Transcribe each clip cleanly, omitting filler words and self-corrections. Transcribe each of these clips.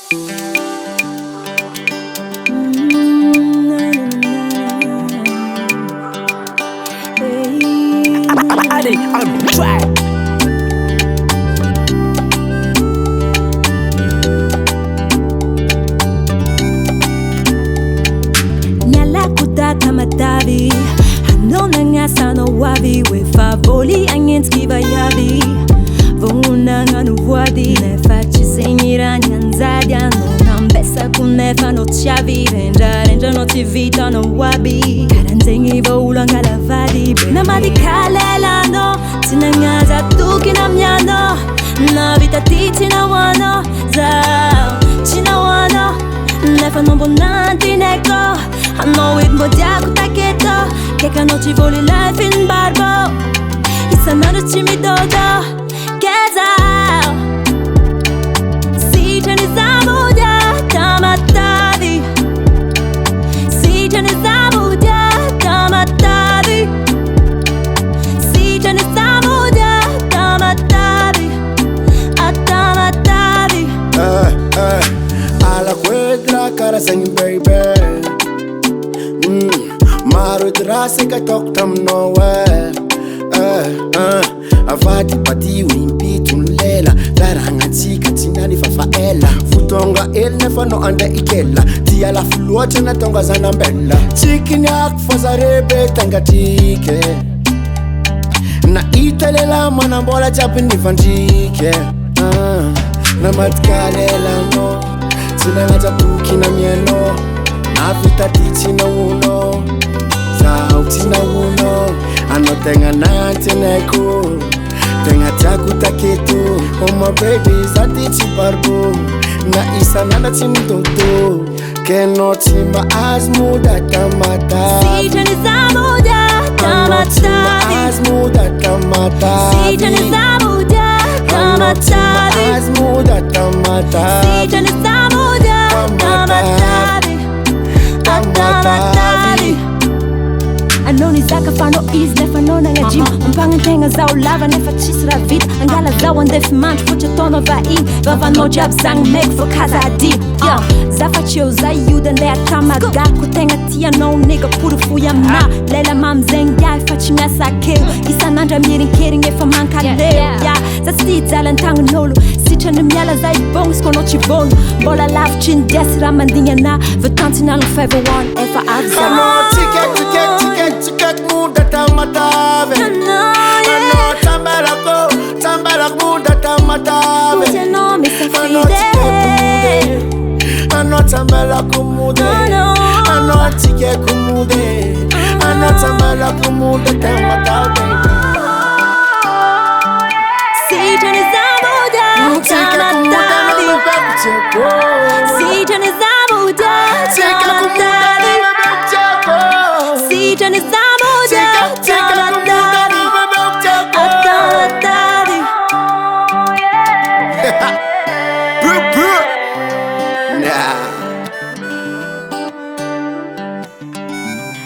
On track. Nyala kuta Tamatave, hanona nga sana wabi we favoli angin skiva yabi. Vuna nganu wadi nefa chisenyira nyanzadia no nambesa kunefa no chavi renja no tivita no wabi karanzengi voula ngala vadi na madikalela no tinangaza tuki na mnyano na vita titina wano za china wano nefa no bonanti neko I know it modia kutaketo keka no ci voli life in barbo it's another chimi dodo. Get out. Si Tamatave. Si Tamatave. Si Tamatave. Alla quadra cara sang baby. Maru drase ka tok tam nowhere. Avati pati wimpi tunlela Daranga tika tinani fafaela Futonga elne fano anda ikela Tia la fluote na tonga zanambela Chikini akfaza rebe tanga tike Na italela manambola chapi nifantike Na matkalela no Tinanga chapuki na mieno Na vita tichi na uno Sauti na uno Ano tenga nante neko Tenga taku taketo Oh my baby zati chiparbo Na isa nana chimdoto Keno chima azmuda Tamatave Si Tamatave. Azmuda Tamatave Si Tamatave. Azmuda Tamatave Si Tamatave. Anoni zaka fano is nefa nona nga jim Mpangan tenga zao lava nefa chisra vit Angala zao andef mant fucha tono va in Vava no jab sang meg for kaza di Zafa chio za yuda lea tamaga Kutenga tia no nigga puru fuya ma Lela mam zengai fachi ngasa keo Isa nandra mirin kering efa manka leo Za sti zalan tangu nolo Sitra na miala za ibong skono chibono Bola laf chin desi ramandinga na Vatanti na lung favor one efa abza Tikek muda Tamatave Ano tambalak muda Tamatave Ano tikek mude Ano tambalak mude Ano tikek mude Ano tambalak muda Tamatave Si Tamatave. Si Tamatave. Si Tamatave. Nah.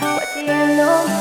What do you know?